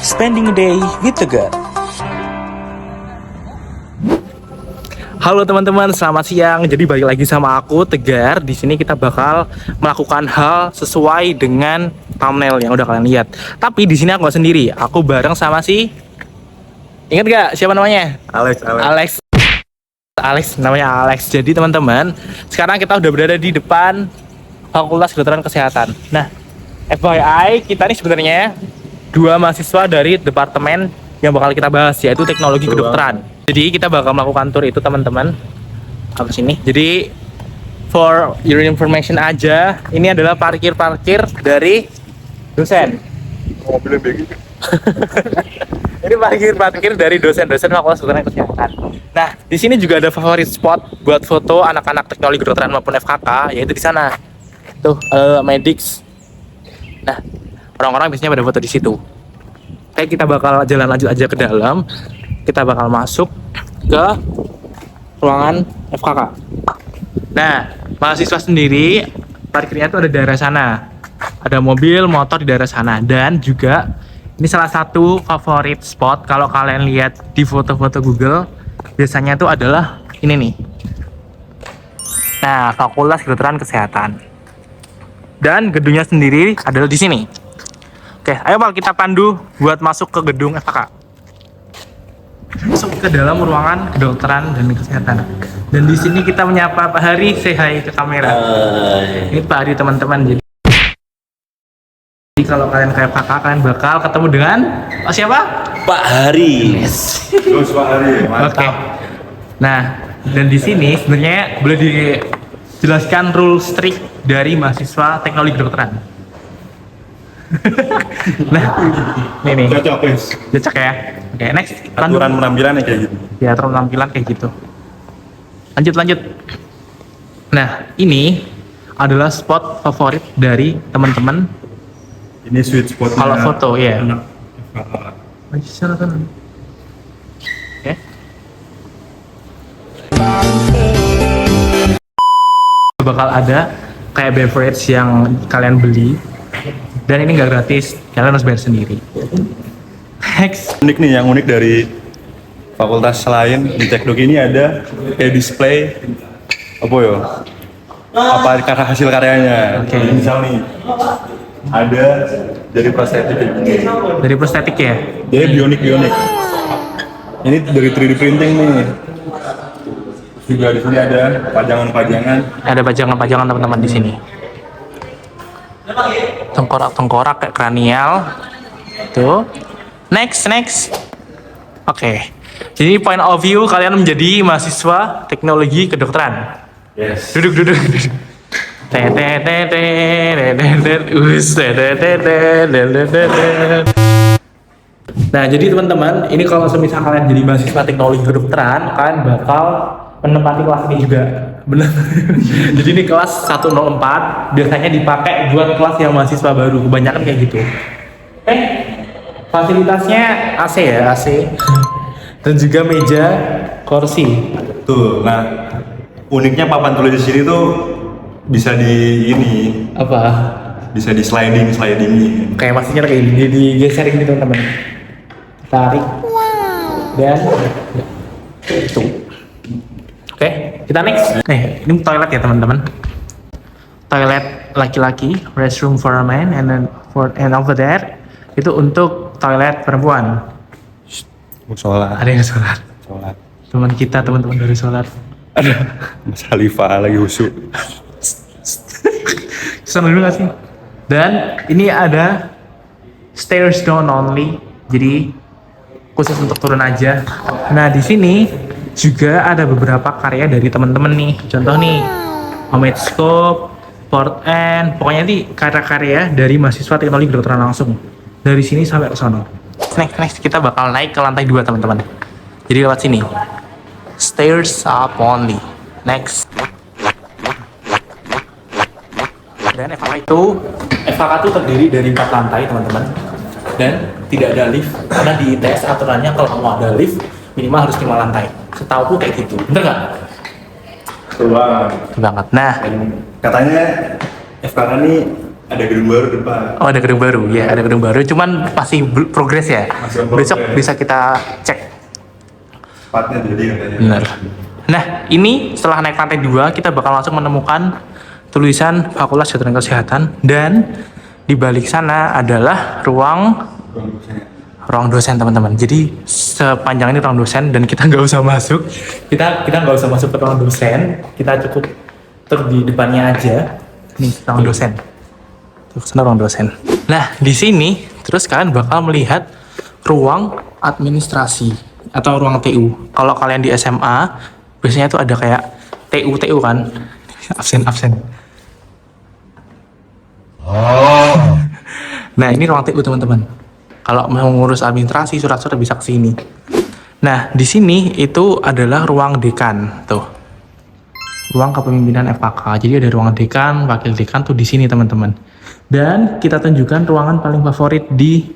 Spending a day with Tegar. Halo teman-teman, selamat siang. Jadi balik lagi sama aku Tegar. Di sini kita bakal melakukan hal sesuai dengan thumbnail yang udah kalian lihat. Tapi di sini aku gak sendiri. Aku bareng sama ingat gak siapa namanya? Alex, namanya Alex. Jadi teman-teman, sekarang kita udah berada di depan Fakultas Kedokteran Kesehatan. Nah, FYI, kita ini sebenarnya dua mahasiswa dari departemen yang bakal kita bahas, yaitu teknologi kedokteran. Jadi kita bakal melakukan tour itu teman-teman. Apa sini? Jadi for your information aja, ini adalah parkir dari dosen. Mobilnya begitu. Ini parkir dari dosen-dosen Fakultas Kedokteran Kesehatan. Nah, di sini juga ada favorit spot buat foto anak-anak teknologi kedokteran maupun FKK, yaitu di sana. Tuh, Medix. Nah, orang-orang biasanya pada foto di situ. Oke, kita bakal jalan lanjut aja ke dalam. Kita bakal masuk ke ruangan FKK. Nah, mahasiswa sendiri parkirnya tuh ada di daerah sana. Ada mobil, motor di daerah sana. Dan juga ini salah satu favorit spot kalau kalian lihat di foto-foto Google, biasanya tuh adalah ini nih. Nah, Fakultas Kedokteran Kesehatan. Dan gedungnya sendiri adalah di sini. Oke, ayo Pak, kita pandu buat masuk ke gedung FKK. Masuk ke dalam ruangan kedokteran dan kesehatan. Dan di sini kita menyapa Pak Hari, say hi ke kamera. Ini Pak Hari teman-teman. Jadi kalau kalian ke FKK, kalian bakal ketemu dengan siapa? Pak Hari. Terus Pak Hari. Oke. Nah, dan di sini sebenarnya boleh dijelaskan rule strict dari mahasiswa teknologi kedokteran. Nah, ini Cocok guys. cocok ya. Oke, next. Aturan penampilannya kayak gitu. Ya, aturan penampilan kayak gitu. Lanjut. Nah, ini adalah spot favorit dari teman-teman. Ini sweet spot. Kalau foto, ya. Anak FKK. Oke. Bakal ada kayak beverage yang kalian beli. Dan ini nggak gratis, kalian harus bayar sendiri. Next. Unik nih, yang unik dari fakultas lain di Tekdok ini ada kayak display apa ya? Apa karena hasil karyanya? Oke. Misal nih ada dari prostetik kayak gini. Dari prostetik ya? Dia bionik. Ini dari 3D printing nih. Terus juga di sini ada pajangan-pajangan. Ada pajangan-pajangan teman-teman di sini. Tengkorak kayak kranial. Tuh. Next. Oke. Jadi point of view kalian menjadi mahasiswa teknologi kedokteran. Yes. Duduk. Nah, jadi teman-teman, ini kalau semisal kalian jadi mahasiswa teknologi kedokteran, kalian bakal menempati kelas ini juga. Benar. Jadi ini kelas 104 biasanya dipakai buat kelas yang mahasiswa baru, kebanyakan kayak gitu. Fasilitasnya AC ya, AC. Dan juga meja, kursi. Tuh, nah uniknya papan tulis di sini tuh bisa Apa? bisa di sliding. Kayak maksudnya kayak gini, digeser gitu teman-teman. Tarik. Dan itu. Oke, kita next. Nih, ini toilet ya teman-teman. Toilet laki-laki, restroom for a man, and over there itu untuk toilet perempuan. Sholat. Ada yang sholat. Teman-teman dari sholat. Ada Mas Halifah lagi husu. Sana dulu gak sih? Dan ini ada stairs down only, jadi khusus untuk turun aja. Nah, di sini juga ada beberapa karya dari teman-teman nih. Contoh nih, Homemade Scope, Port End, pokoknya nih karya-karya dari mahasiswa teknologi kedokteran langsung. Dari sini sampai ke sana. Next kita bakal naik ke lantai 2 teman-teman. Jadi lewat sini. Stairs up only. Next. Dan FKK itu terdiri dari 4 lantai teman-teman. Dan tidak ada lift, karena di ITS aturannya kalau mau ada lift minimal harus 5 lantai. Setauku kayak gitu, bener nggak? Betul banget. Betul banget. Nah, Katanya FKK ini Ada gedung baru depan. Oh, ada gedung baru. Ya, ada gedung baru. Cuman masih progres ya. Masih on progress. Besok bisa kita cek. Tempatnya jadi katanya. Benar. Nah, ini setelah naik lantai 2, kita bakal langsung menemukan tulisan Fakultas Kedokteran Kesehatan, dan di balik sana adalah ruang dosen teman-teman. Jadi sepanjang ini ruang dosen dan kita nggak usah masuk. Kita nggak usah masuk ke ruang dosen. Kita cukup di depannya aja. Nih ruang dosen. Tuh sana ruang dosen. Nah di sini terus kalian bakal melihat ruang administrasi atau ruang TU. Kalau kalian di SMA biasanya tuh ada kayak TU kan, absen. Nah ini ruang TU teman-teman. Kalau mau ngurus administrasi, surat-surat bisa ke sini. Nah, di sini itu adalah ruang dekan, tuh. Ruang kepemimpinan FKK. Jadi ada ruang dekan, wakil dekan tuh di sini, teman-teman. Dan kita tunjukkan ruangan paling favorit di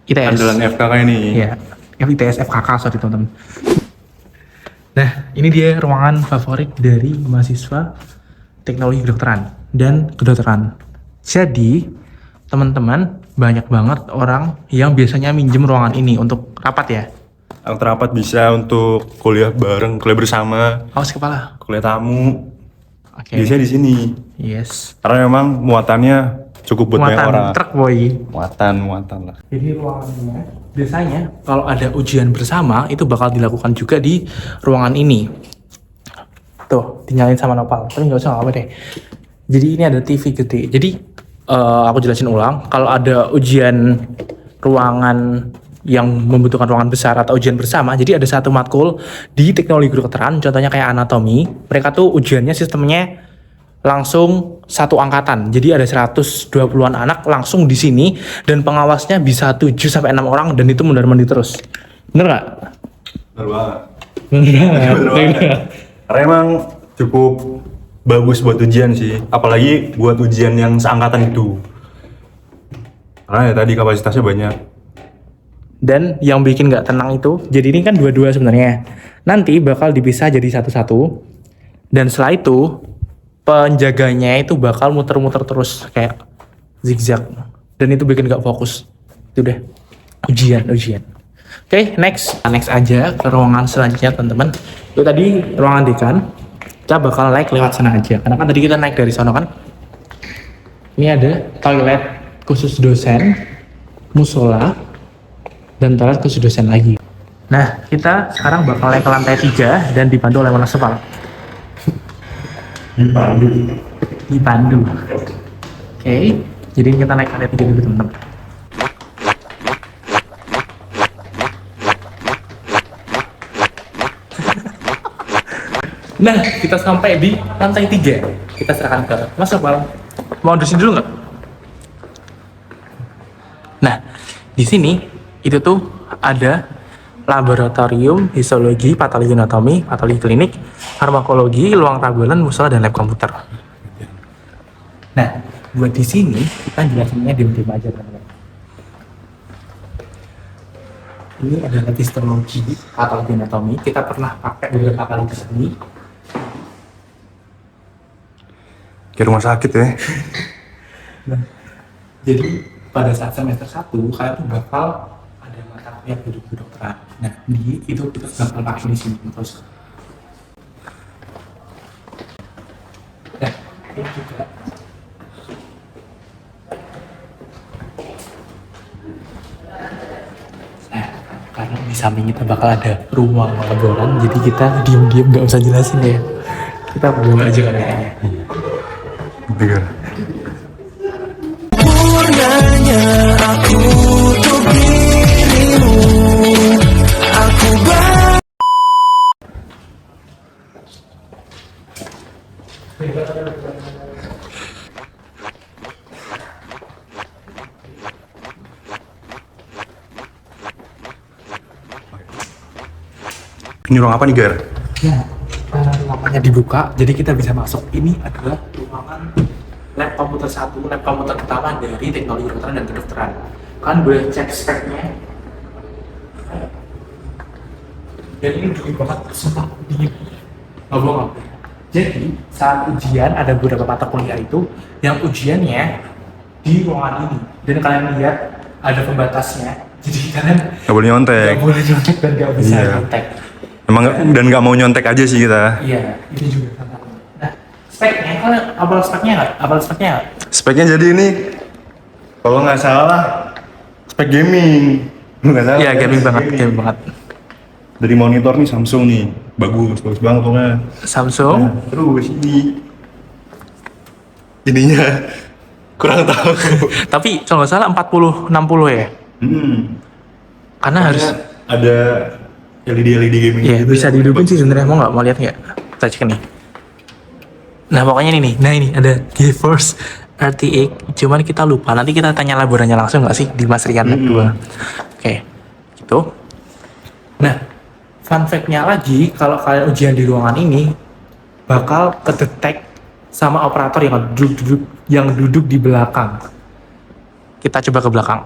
ITS. Andalan FKK ini. Iya, ITS FKK, sorry teman-teman. Nah, ini dia ruangan favorit dari mahasiswa teknologi kedokteran dan kedokteran. Jadi, teman-teman, banyak banget orang yang biasanya minjem ruangan ini untuk rapat ya. Untuk rapat bisa, untuk kuliah bareng, kuliah bersama, Awas kepala. kuliah tamu. Oke. Biasanya di sini. Yes. Karena memang muatannya cukup buat banyak Muatan orang. truk boy. Muatan lah. Jadi ruangannya biasanya kalau ada ujian bersama itu bakal dilakukan juga di ruangan ini. Tuh, dinyalain sama Nopal. Tapi nggak usah apa deh. Jadi ini ada TV gede. Jadi aku jelasin ulang. Kalau ada ujian ruangan yang membutuhkan ruangan besar atau ujian bersama, jadi ada satu matkul di teknologi kedokteran, contohnya kayak anatomi. Mereka tuh ujiannya sistemnya langsung satu angkatan. Jadi ada 120-an anak langsung di sini dan pengawasnya bisa 7 sampai 6 orang dan itu mundar-mandir terus. Bener nggak? Bener banget. Bener banget. Karena emang cukup bagus buat ujian sih, apalagi buat ujian yang seangkatan itu. Karena ya tadi kapasitasnya banyak. Dan yang bikin nggak tenang itu, jadi ini kan dua-dua sebenarnya. Nanti bakal dipisah jadi satu-satu. Dan setelah itu penjaganya itu bakal muter-muter terus kayak zigzag. Dan itu bikin nggak fokus. Itu deh. Ujian. Oke, next aja ke ruangan selanjutnya teman-teman. Itu tadi ruangan dekan. Kita bakal naik lewat sana aja. Karena kan tadi kita naik dari sana kan. Ini ada toilet khusus dosen, musola, dan toilet khusus dosen lagi. Nah, kita sekarang bakal naik ke lantai 3 dan dipandu oleh Mas Sepal. Dipandu. Oke, jadi kita naik ke lantai 3 dulu teman-teman. Nah, kita sampai di lantai 3. Kita serahkan ke Mas Sepal. Mau di sini dulu nggak? Nah, di sini itu tuh ada laboratorium histologi, patologi anatomi, patologi klinik, farmakologi, ruang ragdolan, musola, dan lab komputer. Nah, buat di sini kita jelasinnya diem-diem aja teman-teman. Ini adalah histologi, patologi anatomi. Kita pernah pakai beberapa kali ke sini. Kayak rumah sakit ya. Nah, jadi pada saat semester 1 kalian tuh bakal ada mata kuliah kedokteran. Nah, itu kita bakal pakai di sini terus. Nah, ini juga. Nah, karena di samping kita bakal ada ruang laboran, jadi kita diem-diem nggak usah jelasin ya. Kita bawa aja kameranya. Dengar. Purnanya aku untuk dirimu, aku Ini ruang apa nih, Gar? Nah, karena ruangannya dibuka, jadi kita bisa masuk. Ini adalah ruangan lab komputer 1, lab komputer pertama dari teknologi kedokteran dan kedokteran. Kalian boleh cek speknya. Dan ini dingin banget, sumpah dingin. Nggak bohong. Jadi saat ujian ada beberapa mata kuliah itu yang ujiannya di ruangan ini. Dan kalian lihat ada pembatasnya. Jadi kalian Nggak boleh nyontek. nggak boleh nyontek dan nggak bisa Iya. nyontek. Emang dan nggak mau nyontek aja sih kita. Iya, itu juga tantangan. Nah, speknya, kalian apal speknya nggak? Apal speknya nggak? Speknya jadi ini kalau nggak salah spek gaming. Nggak salah. Iya, ya, gaming spek banget, gaming banget. Dari monitor nih Samsung nih, bagus banget pokoknya. Samsung. Nah, terus ininya kurang tahu. Tapi kalau nggak salah 40-60 ya. Karena harus ada LED gaming. ya gitu bisa ya. dihidupin sih sebenarnya. Mau lihat nggak? Kita cek nih. Nah pokoknya ini nih. Nah ini ada GeForce RTX. Cuman kita lupa. Nanti kita tanya laborannya langsung nggak sih di Mas Rian Lab 2. Oke, gitu. Nah, fun fact-nya lagi kalau kalian ujian di ruangan ini bakal kedetek sama operator yang duduk di belakang. Kita coba ke belakang.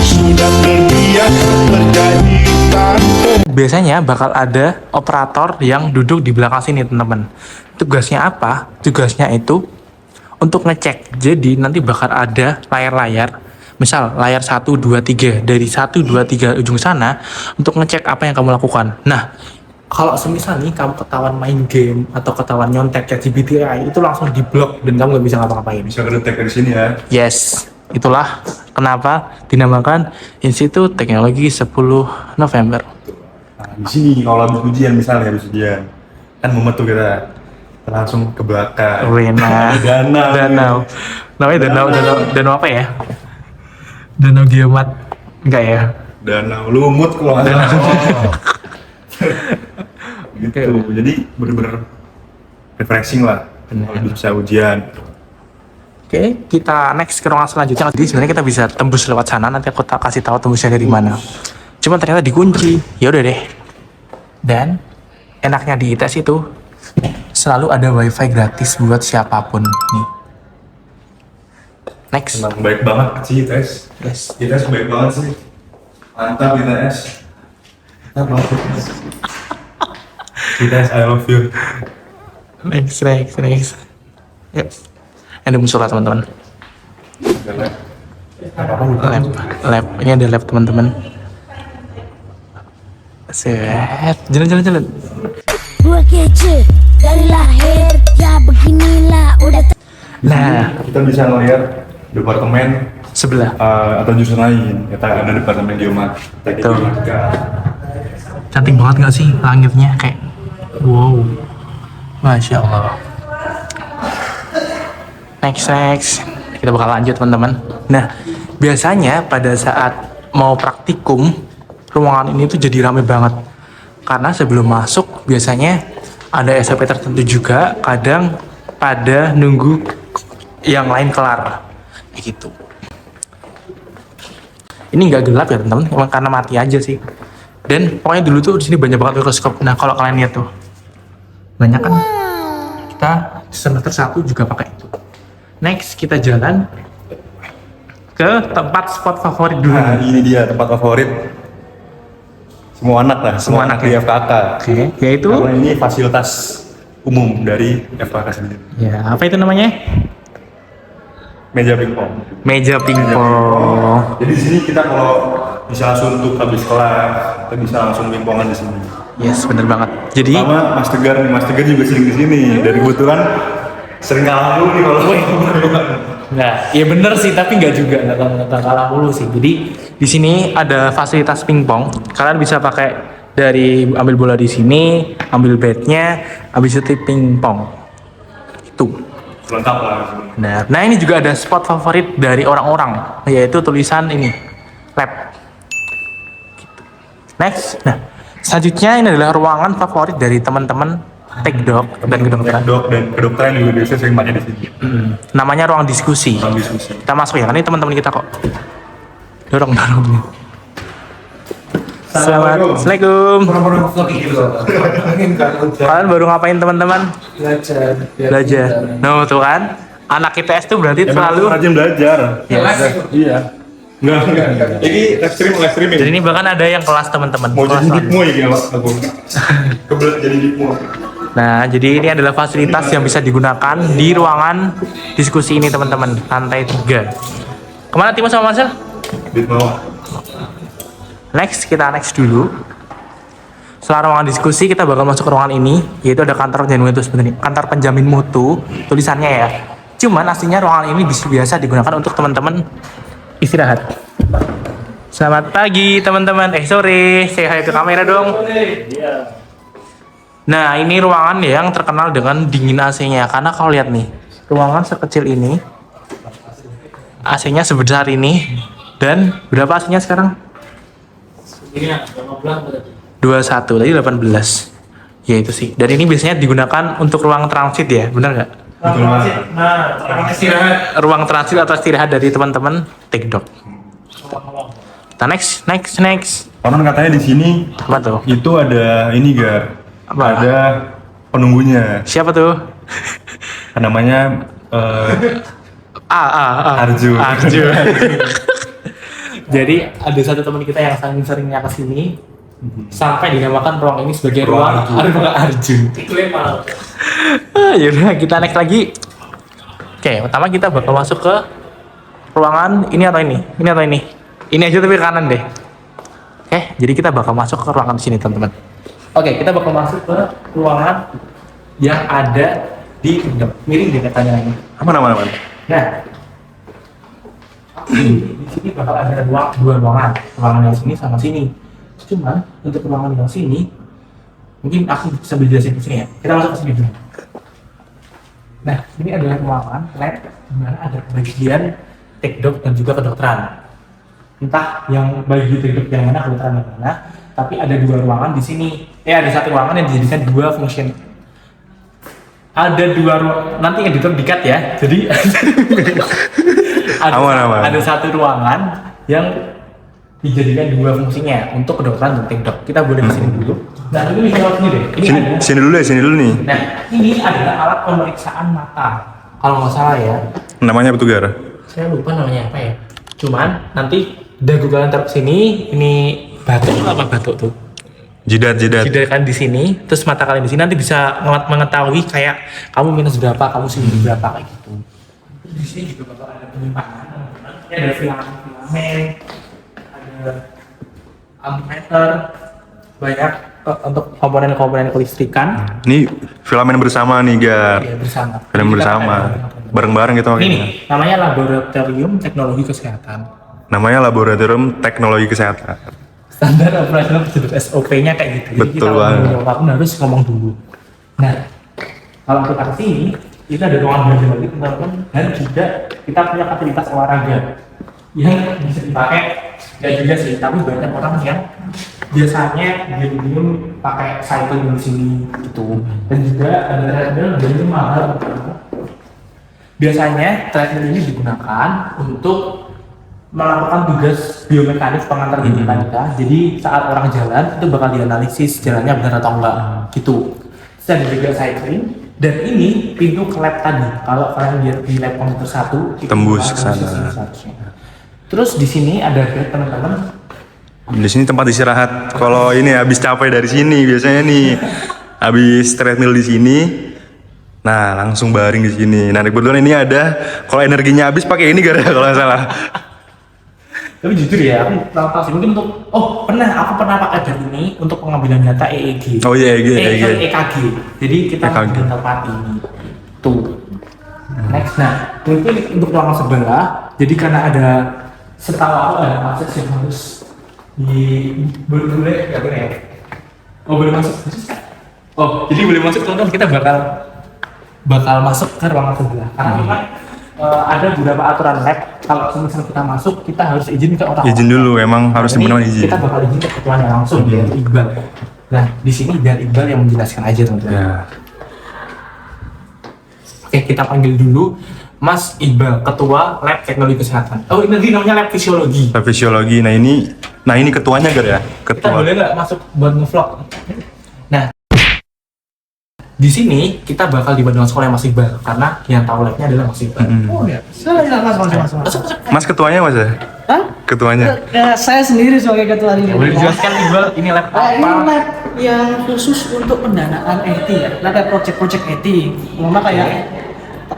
Sudah terbiasa menjadi tanpa Biasanya bakal ada operator yang duduk di belakang sini teman-teman. Tugasnya apa? Tugasnya itu untuk ngecek. Jadi nanti bakal ada layar-layar. Misal layar 1, 2, 3. Dari 1, 2, 3 ujung sana untuk ngecek apa yang kamu lakukan. Nah, kalau semisal nih kamu ketahuan main game atau ketahuan nyontek ChatGPT AI itu langsung diblok dan kamu nggak bisa ngapa-ngapain. Bisa kedetek dari sini ya. Yes, itulah kenapa dinamakan Institut Teknologi 10 November. Nah, di sini kalau habis ujian misalnya kan mumet tuh kita langsung ke belakang. Wena. Danau. Namanya danau apa ya? Danau Geomat. Enggak ya? Danau Lumut kalau nggak salah. Oh. Gitu. Oke. Jadi bener-bener refreshing lah. Kalau bisa ujian. Oke, kita next ke ruangan selanjutnya. Jadi sebenarnya kita bisa tembus lewat sana. Nanti aku kasih tahu tembusnya dari mana. Cuma ternyata dikunci. Ya udah deh. Dan enaknya di ITS itu selalu ada wifi gratis buat siapapun nih. Next. Emang baik banget sih ITS. Yes. ITS baik banget sih. Mantap ITS. Mantap banget. ITS I love you. Next. Yep. Ada musola teman-teman. Lab. Ini ada lab teman-teman. Set. Jalan. Gua kece dari lahir ya beginilah udah Nah, Kita bisa ngeliat departemen sebelah. atau jurusan lain. Kita ada departemen teknik Tuh. geomatika. Cantik banget gak sih langitnya kayak wow. Masya Allah. Next. Kita bakal lanjut teman-teman. Nah, biasanya pada saat mau praktikum ruangan ini tuh jadi rame banget. Karena sebelum masuk biasanya ada SOP tertentu juga. Kadang pada nunggu yang lain kelar. Kayak gitu. Ini nggak gelap ya teman-teman, emang karena mati aja sih. Dan pokoknya dulu tuh di sini banyak banget mikroskop. Nah kalau kalian lihat tuh, banyak kan? Kita semester 1 juga pakai itu. Next kita jalan ke tempat spot favorit dulu. Nah, ini dia tempat favorit semua anak lah, semua anak di ya? FKK. Oke, yaitu Karena ini fasilitas umum dari FKK sendiri. ya apa itu namanya? Meja pingpong. Meja pingpong. Jadi di sini kita kalau bisa suntuk habis kelas, kita bisa langsung pingpongan di sini. Yes, bener banget. Jadi Sama Mas Tegar nih, Mas Tegar juga sering di sini. Dan kebetulan sering kalah dulu nih kalau Nah, ya bener sih, tapi nggak juga, nggak kalah mulu sih. Jadi di sini ada fasilitas pingpong. Kalian bisa pakai dari ambil bola di sini, ambil batnya, habis itu pingpong. Itu. lengkap lah. Nah ini juga ada spot favorit dari orang-orang, yaitu tulisan ini, lab. Gitu. Next. Nah, selanjutnya ini adalah ruangan favorit dari teman-teman tekdok dan kedokteran. Dok dan kedokteran juga biasanya sering pakai di sini. Namanya ruang diskusi. Ruang diskusi. Kita masuk ya, kan ini teman-teman kita kok. Dorong. Assalamualaikum. Kalian baru ngapain teman-teman? Belajar. No tuh kan, anak ITS tuh berarti Emang selalu rajin belajar. Yes. Iya. Enggak. Ini live streaming. Jadi ini bahkan ada yang kelas teman-teman. Mau Kelas jadi online. dipmo ya aku. Kebelet jadi dipmo. Nah, jadi ini adalah fasilitas yang bisa digunakan di ruangan diskusi ini teman-teman, lantai 3. Kemana Timo sama Marcel? Dipmo. Next, kita next dulu. Setelah ruangan diskusi, kita bakal masuk ke ruangan ini, yaitu ada kantor penjamin mutu sebenarnya. Kantor penjamin mutu, tulisannya ya. Cuman aslinya ruangan ini biasa digunakan untuk teman-teman istirahat. Selamat pagi teman-teman. Sore. Say hi ke kamera dong. Nah, ini ruangan yang terkenal dengan dingin AC-nya. Karena kalau lihat nih, ruangan sekecil ini, AC-nya sebesar ini, dan berapa AC-nya sekarang? 21, tadi 18. Ya itu sih. Dan ini biasanya digunakan untuk ruang transit ya, benar nggak? Ruang transit atau istirahat dari teman-teman TikTok. Kita next. Orang katanya di sini Apa tuh? itu ada ini Gar. Apa? Ada penunggunya. Siapa tuh? Namanya Arju. Jadi ada satu teman kita yang sering-seringnya kesini sampai dinamakan ruang ini sebagai ruang Arju. Yaudah kita next lagi. Oke, pertama kita bakal masuk ke ruangan ini atau ini? Ini atau ini? Ini aja tapi ke kanan deh. Oke, jadi kita bakal masuk ke ruangan sini teman-teman. Oke, kita bakal masuk ke ruangan yang ada di miring deh katanya ini. Aman. Nah, di sini bakal ada dua ruangan yang sini sama sini. Cuman untuk ruangan yang sini, mungkin aku bisa jelasin di sini ya. Kita masuk ke sini dulu. Nah, ini adalah ruangan lab di mana ada bagian tekdok dan juga kedokteran. Entah yang bagi tekdok yang mana, kedokteran yang mana, tapi ada dua ruangan di sini. Ada satu ruangan yang dijadikan dua function. Ada dua ruangan, nanti editor dikat ya. Jadi Aman. ada satu ruangan yang dijadikan dua fungsinya untuk kedokteran dan tekdok. Kita boleh kesini dulu. Nah, ini lewat sini deh. Ini ada. Sini dulu nih. Nah, ini adalah alat pemeriksaan mata. Kalau nggak salah ya. Namanya apa tuh Gar? Saya lupa namanya apa ya. Cuman nanti dagu kalian taruh sini. Ini batuk apa batuk tuh? Jidat. Jidat kan di sini. Terus mata kalian di sini nanti bisa mengetahui kayak kamu minus berapa, kamu sini berapa kayak gitu. Di sini juga bakal ada penyimpanan. Ini ada filamen, ada ammeter, banyak untuk komponen-komponen kelistrikan. Ini filamen bersama nih Gar. Ya, bersama. Filamen Jadi kita bersama. pakai Bareng-bareng gitu ini makanya. nih, namanya Laboratorium Teknologi Kesehatan. Namanya Laboratorium Teknologi Kesehatan. Standar operasional prosedur SOP-nya kayak gitu. Jadi Betul kita banget. ngomong apapun harus ngomong dulu. Nah, kalau kita kesini, itu ada ruangan belajar lagi teman-teman, dan juga kita punya fasilitas olahraga yang bisa dipakai. Ya juga sih, tapi banyak orang yang biasanya diem-diem pakai cycling di sini gitu. Dan juga ada treadmill, jadi itu mahal. Biasanya treadmill ini digunakan untuk melakukan tugas biomekanik pengantar biomekanika. Jadi saat orang jalan itu bakal dianalisis jalannya benar atau enggak gitu. Terus ada juga cycling, dan ini pintu ke lab tadi. Kalau kalian lihat di lab komputer 1 itu Tembus ada ke sana. sisi seharusnya. Terus di sini ada bed teman-teman. Di sini tempat istirahat. Kalau ini habis capek dari sini biasanya nih. Habis treadmill di sini. Nah, langsung baring di sini. Nah, kebetulan ini ada kalau energinya habis pakai ini Gar kalau nggak salah. Tapi jujur ya, aku tahu sih mungkin untuk aku pernah pakai bed ini untuk pengambilan data EEG. Oh iya, EEG. EKG. Jadi kita EKG. mengambil tempat ini. Tuh. Next, nah mungkin untuk ruangan sebelah. Jadi karena ada setahu aku ada akses yang harus boleh nggak boleh ya? Oh boleh masuk. Oh jadi boleh masuk teman-teman, kita bakal masuk ke ruangan sebelah. Karena memang ada beberapa aturan lab. Kalau misalnya kita masuk, kita harus izin ke orang. Izin dulu, emang harus Ini teman-teman izin. Kita bakal izin ke ketuanya langsung biar Iqbal. Nah di sini biar Iqbal yang menjelaskan aja teman-teman. Ya. Oke, kita panggil dulu Mas Iqbal, Ketua Lab Teknologi Kesehatan. Oh, ini namanya Lab Fisiologi. Lab fisiologi. Nah ini ketuanya Gar ya. Kita Ketua. boleh nggak masuk buat nge-vlog? Nah, di sini kita bakal dibantu dengan sekolah Mas Iqbal karena yang tahu labnya adalah Mas Iqbal. Oh ya, silakan Mas. Mas ketuanya Mas ya? Hah? Ketuanya. Saya sendiri sebagai ketua ini. Boleh dijelaskan Iqbal ini lab Ini apa? lab yang khusus untuk pendanaan IT ya, lab project-project IT, cuma kayak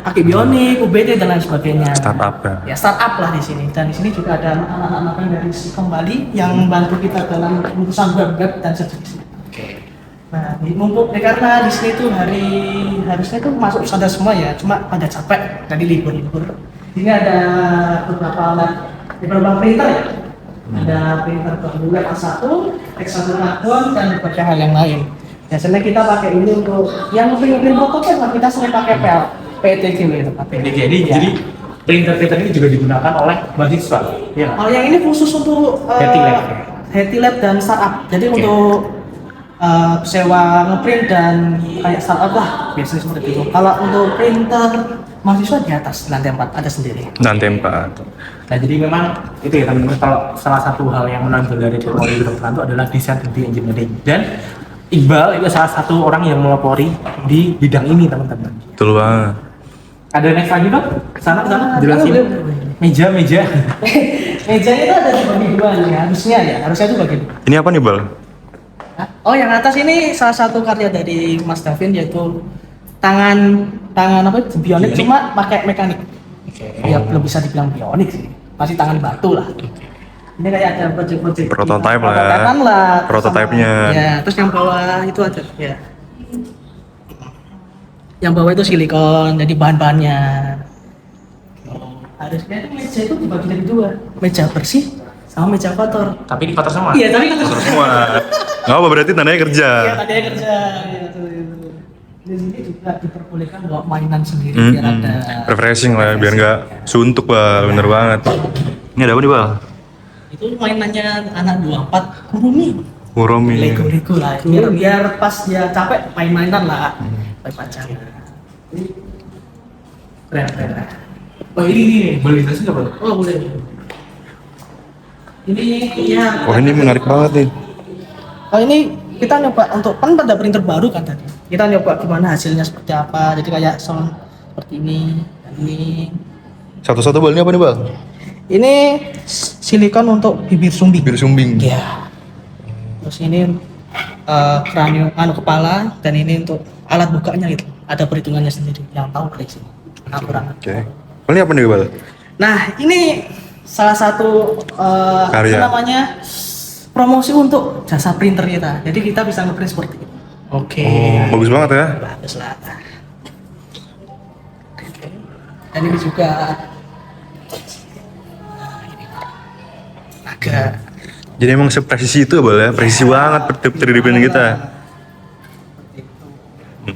kaki bionik, UBT dan lain sebagainya. Startup ya. Ya startup lah di sini. Dan di sini juga ada anak-anak dari Sikom Bali yang membantu kita dalam urusan web dan sejenisnya. Nah, mumpuk karena di sini tuh harusnya tuh masuk standar semua ya, cuma pada capek jadi libur. Ini ada beberapa lab, beberapa printer ya. Ada printer Banggood A1, X1 Carbon dan berbagai hal yang lain. Biasanya kita pakai ini untuk yang print prototype, kita sering pakai PETG gitu. Jadi printer-printer ini juga digunakan oleh mahasiswa. Iya. Kalau yang ini khusus untuk Hetty Lab dan startup. Jadi untuk sewa ngeprint dan kayak startup lah biasanya seperti itu. Kalau untuk printer mahasiswa di atas lantai 4 ada sendiri. Nanti 4. Nah jadi memang itu ya teman-teman, kalau salah satu hal yang menonjol dari teknologi kedokteran itu adalah desain 3D engineering, dan Iqbal itu salah satu orang yang melopori di bidang ini teman-teman. Betul banget. Ada next lagi Bang? Sana jelasin. Meja. Mejanya itu ada dibagi dua nih, harusnya itu bagi dua. Ini apa nih, Bal? Oh, yang atas ini salah satu karya dari Mas Davin, yaitu tangan apa bionik cuma pakai mekanik. Ya belum bisa dibilang bionik sih, masih tangan batu lah. Ini kayak ada project Prototype lah ya. prototypean lah. Prototipenya. Ya, terus yang bawah itu ada ya. Yang bawah itu silikon, jadi bahan-bahannya. Harusnya itu meja itu dibagi jadi dua, meja bersih sama meja kotor. Tapi di kotor semua. Iya, tapi kotor Semua. Nggak apa berarti tandanya kerja. Iya, tadi kerja. Gitu. Di sini juga diperbolehkan bawa mainan sendiri biar ada Refreshing lah ya, biar nggak suntuk, Bal. Bener banget. Ini ada apa nih, Bal? itu mainannya anak 24 Kurumi. Kuromi. Lego lah. Biar pas dia capek main-mainan lah. Main pacar. Keren. Oh ini boleh jelasin nggak Bang? Oh boleh. Ini ya. Oh, ini menarik banget nih. Oh ini kita nyoba untuk kan pada printer baru kan tadi. Kita nyoba gimana hasilnya seperti apa. Jadi kayak sound seperti ini dan ini. Satu-satu, Bal. Ini apa nih, Bal? Ini silikon untuk bibir sumbing. Bibir sumbing. Iya. Terus ini kranium kepala, dan ini untuk alat bukanya gitu. Ada perhitungannya sendiri. Yang tahu klik sini. Kurang. Oke. Oh, ini apa nih, Bal? Nah, ini salah satu Karya. apa namanya? Promosi untuk jasa printer kita. Jadi kita bisa ngeprint seperti ini. Oke. Bagus banget ya. Bagus lah. Dan ini juga agak Jadi emang sepresisi itu, Bal ya. Presisi banget 3D printing kita.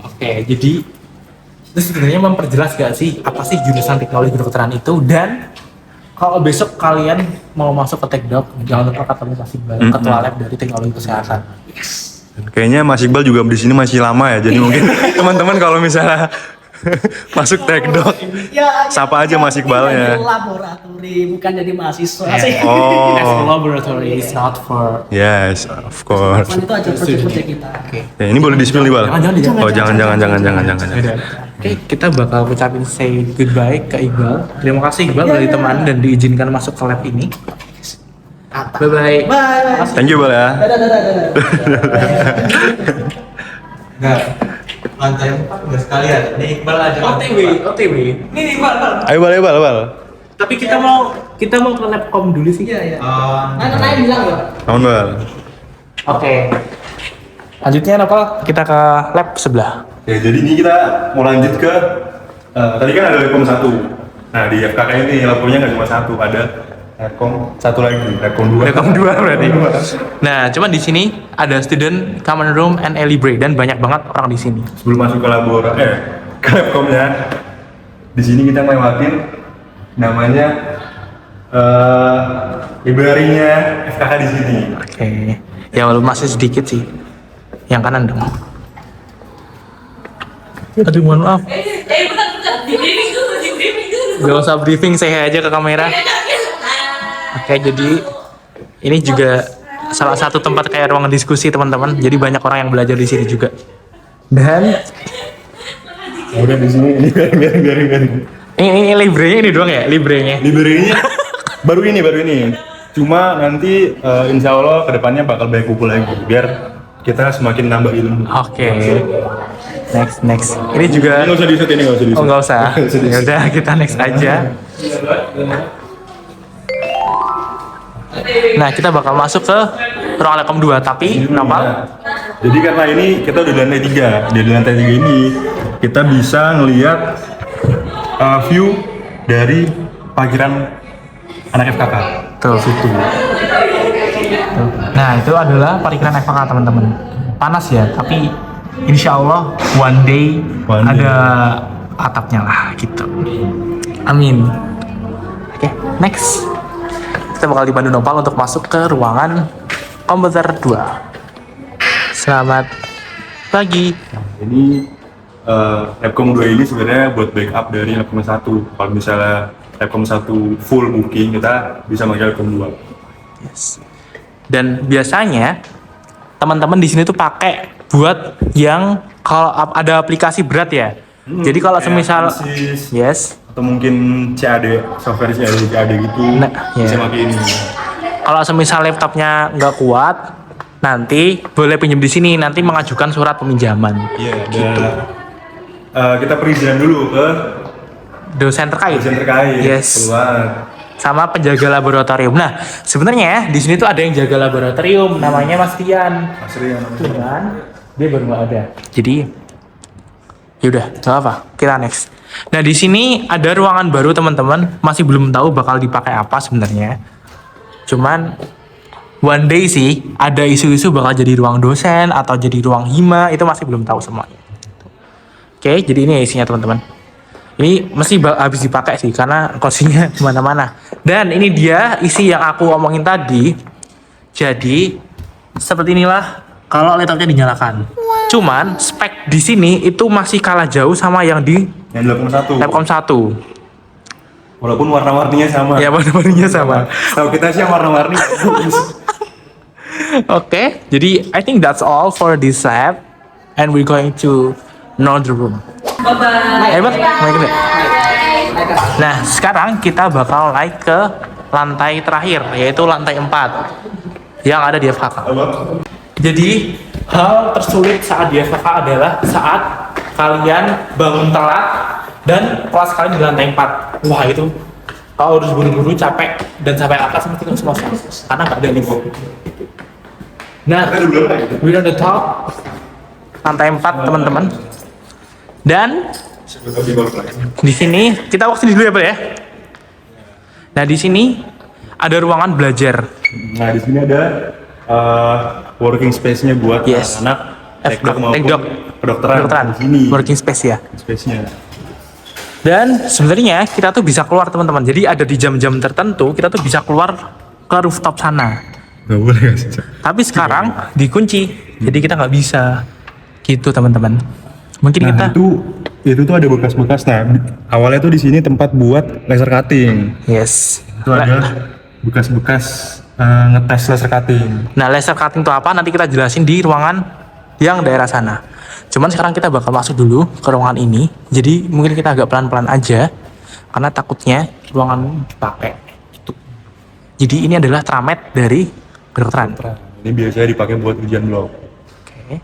Oke, jadi itu sebenarnya memperjelas gak sih apa sih jurusan teknologi kedokteran itu, dan kalau besok kalian mau masuk ke Tekdok, jangan lupa ketemu Mas Iqbal, ketua lab dari teknologi kesehatan. Kayaknya Mas Iqbal juga di sini masih lama ya. Jadi mungkin teman-teman kalau misalnya masuk Tekdok, sapa aja Mas Iqbalnya. Ini laboratori, bukan jadi mahasiswa sih. Oh. As a laboratory is not for. Yes, of course. Cuman itu aja project-project kita. Ya, ini boleh di-spill nih, Bal? Jangan. Oh, jangan. Oke, kita bakal ucapin say goodbye ke Iqbal. Terima kasih Iqbal udah ditemani dan diizinkan masuk ke lab ini. Bye bye. Bye. Thank you, Bal ya. Dadah. Enggak. Lantai 4 enggak sekalian. Ini Iqbal aja. OTW. Ini Iqbal. Ayo, Bal. Tapi kita mau ke labcom dulu sih. Iya. Oh, Nah, bilang ya. Naon, Bal? Oke. Lanjutnya apa? Kita ke lab sebelah. Ya, jadi ini kita mau lanjut ke tadi kan ada Labcom 1. Nah, di FKK ini labcomnya nggak cuma satu, ada Labcom satu lagi, Labcom 2. Labcom 2 berarti. Nah, cuman di sini ada student common room and library dan banyak banget orang di sini. Sebelum masuk ke ke Labcomnya, di sini kita ngelewatin namanya library-nya FKK di sini. Oke. Ya walaupun masih sedikit sih. Yang kanan dong. Aduh, mohon maaf. Di briefing dulu. Gak usah briefing, saya aja ke kamera. Oke, jadi ini juga salah satu tempat kayak ruang diskusi teman-teman. Jadi banyak orang yang belajar di sini juga. Dan Udah di sini ini biarin. ini library-nya ini doang ya, library-nya. Library-nya baru ini. Cuma nanti insya Allah kedepannya bakal banyak kumpul lagi biar kita semakin nambah ilmu. Oke. Next. Ini juga. Ini nggak usah di-shoot, ini nggak usah di-shoot. Oh nggak usah. Ya udah kita next aja. Nah kita bakal masuk ke ruang Lekom 2 tapi Nopal. Jadi karena ini kita udah di lantai 3. Di lantai 3 ini kita bisa ngelihat view dari parkiran anak FKK. Tuh. Situ. Nah itu adalah parkiran FKK teman-teman. Panas ya, tapi insya Allah one day ada atapnya lah gitu. Amin. Oke, next. Kita bakal dibantu Nopal untuk masuk ke ruangan komputer 2. Selamat pagi. Ini Labcom 2 ini sebenarnya buat backup dari Labcom 1. Kalau misalnya Labcom 1 full booking, kita bisa pakai Labcom 2. Yes. Dan biasanya teman-teman di sini tuh pakai buat yang kalau ada aplikasi berat ya. Jadi kalau semisal Ansys, yes, atau mungkin CAD, software CAD gitu, Nah, bisa iya. pakai ini. kalau semisal laptopnya nggak kuat, nanti boleh pinjam di sini. Nanti mengajukan surat peminjaman. Iya, gitu. Kita perizinan dulu ke Dosen terkait. dosen terkait. Yes. Keluar. Sama penjaga laboratorium. Nah, sebenarnya di sini tuh ada yang jaga laboratorium, namanya Mas Tian. Mas Rian namanya. Cuman dia baru nggak ada. Jadi yaudah, nggak apa. Kita next. Nah di sini ada ruangan baru teman-teman. Masih belum tahu bakal dipakai apa sebenarnya. Cuman one day sih ada isu-isu bakal jadi ruang dosen atau jadi ruang hima, itu masih belum tahu semuanya. Oke, jadi ini isinya teman-teman. Ini mesti habis dipakai sih karena kursinya kemana-mana. Dan ini dia isi yang aku omongin tadi. Jadi seperti inilah kalau laptopnya dinyalakan. Cuman spek di sini itu masih kalah jauh sama yang di Yang di Labcom 1. Labcom 1. Walaupun warna-warninya sama. Ya warna-warninya sama. Tahu kita sih yang warna-warni. Oke, jadi I think that's all for this lab, and we're going to another room. Bye-bye. Hebat, naik deh. Nah, sekarang kita bakal naik ke lantai terakhir, yaitu lantai 4 yang ada di FKK. Jadi, hal tersulit saat di FKK adalah saat kalian bangun telat dan kelas kalian di lantai 4. Wah, itu kalau harus buru-buru capek dan sampai atas mesti semua karena nggak ada lift. Nah, we're on the top lantai 4 teman-teman. Dan di sini kita waktu dulu ya Pak ya. Nah di sini ada ruangan belajar. Nah di sini ada working space-nya buat Yes. anak tekdok maupun Tekdok. kedokteran. Di sini Working space ya. space-nya. Dan sebenarnya kita tuh bisa keluar teman-teman. Jadi ada di jam-jam tertentu kita tuh bisa keluar ke rooftop sana. Nggak boleh nggak sih? Tapi sekarang dikunci. Jadi kita nggak bisa. Gitu teman-teman. Mungkin kita itu tuh ada bekas-bekas. Nah awalnya tuh di sini tempat buat laser cutting. yes. Itu ada bekas-bekas ngetes laser cutting. Nah, laser cutting itu apa? Nanti kita jelasin di ruangan yang daerah sana. Cuman sekarang kita bakal masuk dulu ke ruangan ini. Jadi mungkin kita agak pelan-pelan aja karena takutnya ruangan dipakai. Gitu. Jadi ini adalah tramet dari kedokteran. Ini biasanya dipakai buat ujian blok. Oke.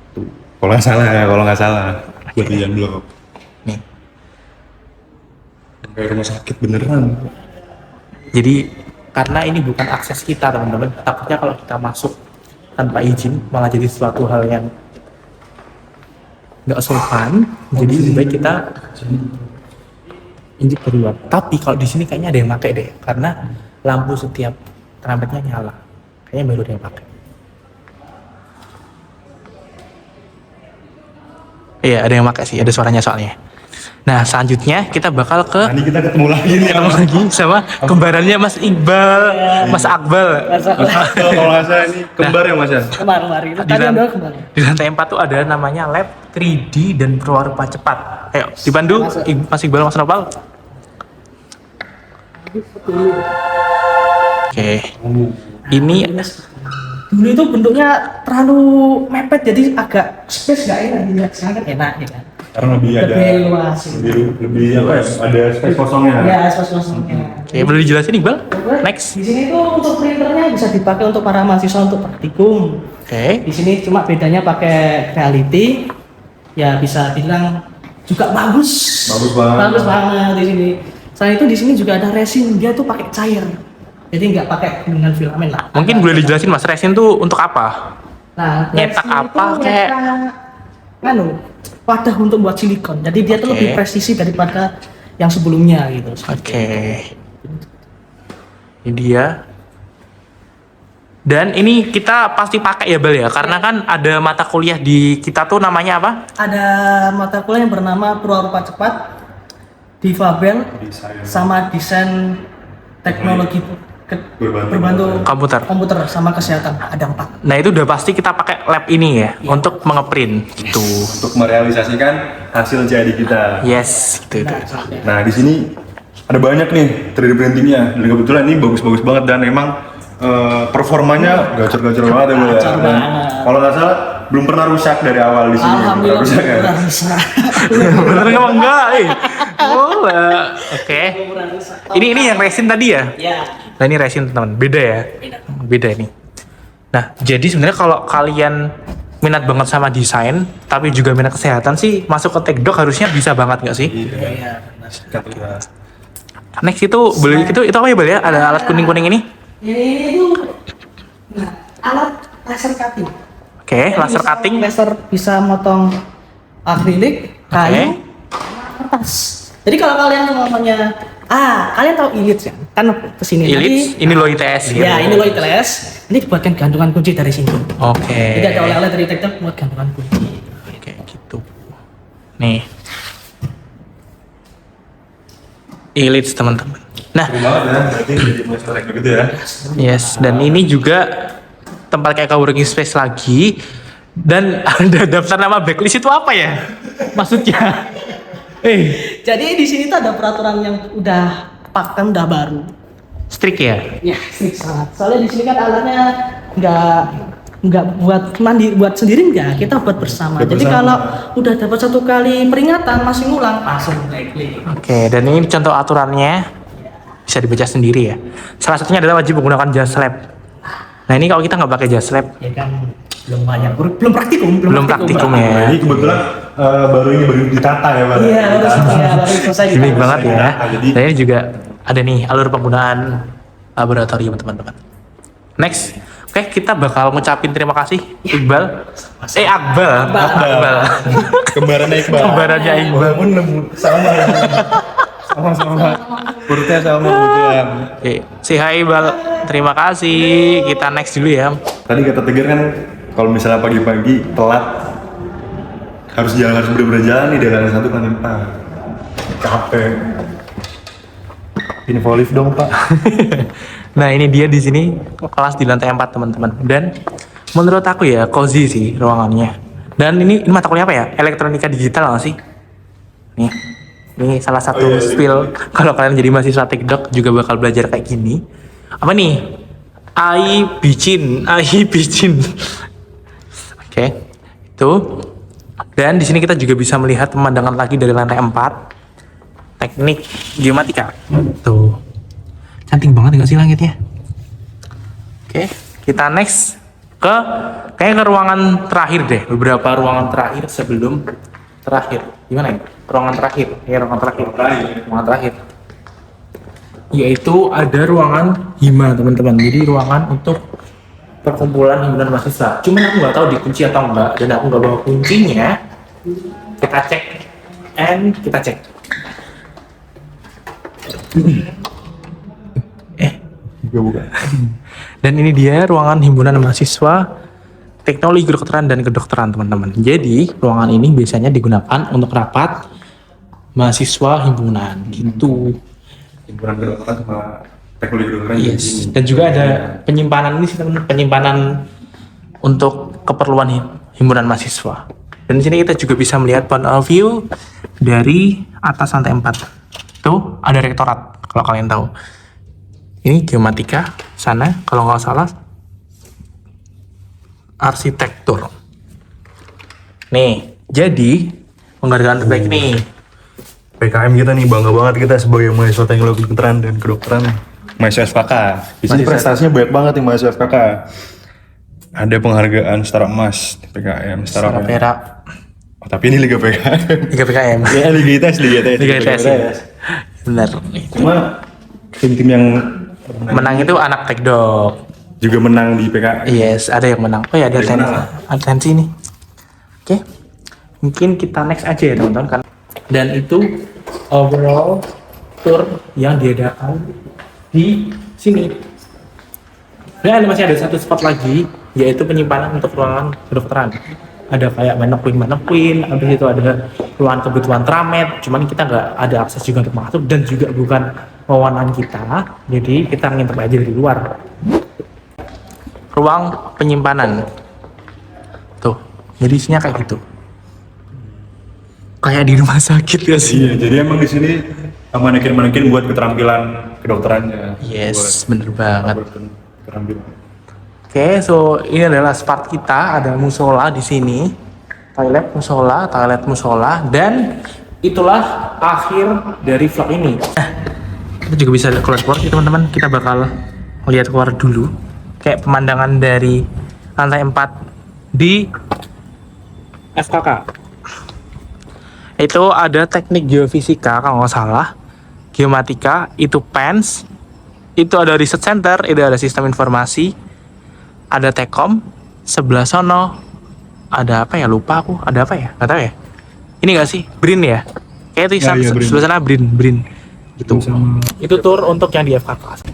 Kalau nggak salah buat ujian blok. Nih. Kayak rumah sakit beneran. Jadi karena ini bukan akses kita teman-teman. Takutnya kalau kita masuk tanpa izin malah jadi suatu hal yang nggak sopan. Jadi lebih baik kita injek keluar. Tapi kalau di sini kayaknya ada yang pakai deh, karena lampu setiap trametnya nyala. Kayaknya baru ada yang pakai. Iya, ada yang pakai sih, ada suaranya soalnya. Nah, selanjutnya kita bakal ke Nah, ini kita ketemu lagi nih ketemu lagi sama kembarannya Mas Iqbal, Mas Akbal. Kalau nggak salah ini kembar ya Mas ya? Kemarin itu Di tadi lan- ada kemarin. Di lantai 4 tuh ada namanya lab 3D dan perwarupa cepat. Ayo, dibantu Mas Iqbal, Mas Nopal. Oke. Ini Dulu itu bentuknya terlalu mepet jadi agak space nggak enak dilihat. Sekarang kan enak ya kan. Karena lebih ada lebih luas. lebih apa ya? Ada space kosongnya. Ya, kosongnya. Oke, boleh dijelasin Iqbal? Next. Di sini tuh untuk printernya bisa dipakai untuk para mahasiswa untuk praktikum. Oke. Di sini cuma bedanya pakai Reality. Ya bisa bilang juga bagus. Bagus banget. Bagus banget di sini. Selain itu di sini juga ada resin, dia tuh pakai cair. Jadi nggak pakai dengan filamen lah. Mungkin boleh dijelasin Mas, resin tuh untuk apa? Nah, Nyetak resin apa, itu kayak- nyetak, wadah untuk buat silikon. Jadi dia tuh Oke. lebih presisi daripada yang sebelumnya gitu. Oke. Ini dia. Dan ini kita pasti pakai ya Bal ya, karena kan ada mata kuliah di kita tuh namanya apa? Ada mata kuliah yang bernama Purwarupa Cepat, Difabel, sama desain teknologi berbantu komputer sama kesehatan. Ada 4. Nah itu udah pasti kita pakai lab ini ya, untuk mengeprint gitu. Untuk merealisasikan hasil jadi kita. Yes, gitu. Nah di sini ada banyak nih 3D printingnya. Dan kebetulan ini bagus-bagus banget dan emang performanya gacor-gacor banget ya. Bu, ya. Gacor Dan banget. kalau nggak salah belum pernah rusak dari awal di sini. Belum pernah Alhamdulillah rusak ya. udah bisa. Bener nggak enggak? Oh, oke. Ini yang resin tadi ya? Ya. Nah ini resin teman, beda ya? Beda ini. Nah jadi sebenarnya kalau kalian minat banget sama desain, tapi juga minat kesehatan sih, masuk ke TechDoc harusnya bisa banget nggak sih? Iya. Next itu boleh itu apa ya Bal ya? Ada alat kuning-kuning ini? Ini tuh alat laser cutting. Oke, laser cutting. Laser bisa motong akrilik, kayu, kertas. Jadi kalau kalian namanya kalian tahu Ilits ya? Kan kesini Ilits, ini lo ITS gitu. Ya, ini lo ITS. Ini dibuatkan gantungan kunci dari sini. Oke. Jadi ada oleh-oleh dari TechDoc buat gantungan kunci. Oke, gitu. Nih. Ilits teman-teman. Nah, Seru banget ya. Berarti jadi master gitu ya. yes, dan ini juga tempat kayak coworking space lagi. Dan ada daftar nama backlist itu apa ya? Maksudnya? Jadi di sini tuh ada peraturan yang udah pakem, udah baru. Strict ya? Ya, strict sangat. Soalnya di sini kan alatnya nggak buat sendiri nggak, kita buat bersama. Buat Jadi bersama. kalau udah dapat 1 kali peringatan masih ngulang, langsung blacklist. Oke, dan ini contoh aturannya bisa dibaca sendiri ya. Salah satunya adalah wajib menggunakan jas lab. Nah ini kalau kita nggak pakai jas lab, Ya kan belum banyak, belum praktikum, belum praktikum Pak. ya. Nah, ini kebetulan baru ditata ya Pak. Iya, baru selesai. Gimik banget ya. Jadi- Dan ini juga ada nih alur penggunaan laboratorium teman-teman. Next, oke kita bakal ngucapin terima kasih Iqbal. Akbal. Kembarannya Iqbal. Kembarannya Iqbal. Pun sama. Sama. Urutnya sama kebetulan. Oke, say hi Iqbal. Terima kasih. Kita next dulu ya. Tadi kata Tegar kan kalau misalnya pagi-pagi telat harus bener-bener jalan nih dari lantai 1 ke lantai 4. Capek. Info lift dong Pak. Nah ini dia di sini kelas di lantai 4 teman-teman. Dan menurut aku ya cozy sih ruangannya. Dan ini mata kuliah apa ya? Elektronika digital nggak sih? Nih, ini salah satu Oh, iya. skill kalau kalian jadi mahasiswa TechDoc juga bakal belajar kayak gini. Apa nih? AI Bicin. Oke, itu. Dan di sini kita juga bisa melihat pemandangan lagi dari lantai 4. Teknik geomatika. Tuh. Cantik banget nggak sih langitnya? Oke, kita next kayaknya ke ruangan terakhir deh. Beberapa ruangan terakhir sebelum terakhir. Gimana ya? Ruangan terakhir. Ya, ruangan terakhir. Ruangan terakhir. Yaitu ada ruangan hima, teman-teman. Jadi ruangan untuk perkumpulan himpunan mahasiswa. Cuman aku nggak tahu dikunci atau enggak, dan aku nggak bawa kuncinya. Kita cek. Kita cek. Buka. Dan ini dia ruangan himpunan mahasiswa teknologi kedokteran dan kedokteran teman-teman. Jadi ruangan ini biasanya digunakan untuk rapat mahasiswa himpunan gitu. Himpunan kedokteran sama teknologi kedokteran. Yes. Dan juga ada penyimpanan ini sih teman, penyimpanan untuk keperluan himpunan mahasiswa. Dan di sini kita juga bisa melihat point of view dari atas lantai 4. Tuh ada rektorat kalau kalian tahu. Ini geomatika, sana kalau nggak salah arsitektur. Nih, jadi penghargaan terbaik nih. PKM kita nih, bangga banget kita sebagai mahasiswa teknologi kedokteran dan kedokteran mahasiswa FKK. Di sini prestasinya banyak banget nih mahasiswa FKK. Ada penghargaan setara emas di PKM, setara Perak. Oh, tapi ini Liga PKM. Liga PKM. Ya, Liga ITS. Liga ITS. Ya. Benar. Cuma tim-tim yang Menang itu anak tekdok. juga menang di PKM. Yes, ada yang menang. Oh ya, ada Yang tensi. menang. Ada tensi nih. Oke. Mungkin kita next aja ya teman-teman kan. Dan itu overall tour yang diadakan di sini. Dan masih ada satu spot lagi, yaitu penyimpanan untuk ruangan kedokteran. Ada kayak manekuin, habis itu ada ruangan kebutuhan tramed, cuman kita nggak ada akses juga untuk masuk dan juga bukan wewenang kita, jadi kita ngintip aja dari luar. Ruang penyimpanan, tuh, jadi isinya kayak gitu, kayak di rumah sakit ya sih. Iya, jadi emang di sini manekin buat keterampilan kedokterannya. Yes, bener banget. Buat keterampilan. Oke, so ini adalah spot kita, ada musola di sini, toilet musola, dan itulah akhir dari vlog ini. Kita juga bisa keluar ya teman-teman, kita bakal lihat keluar dulu, kayak pemandangan dari lantai 4 di FKK. Itu ada teknik geofisika kalau nggak salah, geomatika, itu PENS, itu ada research center, itu ada sistem informasi, ada Tekom, sebelah sono ada apa ya, lupa aku, ada apa ya, nggak tahu ya. Ini nggak sih BRIN ya, kayak itu Ya, iya, BRIN. sebelah sana BRIN gitu. Itu tour untuk yang di FKK.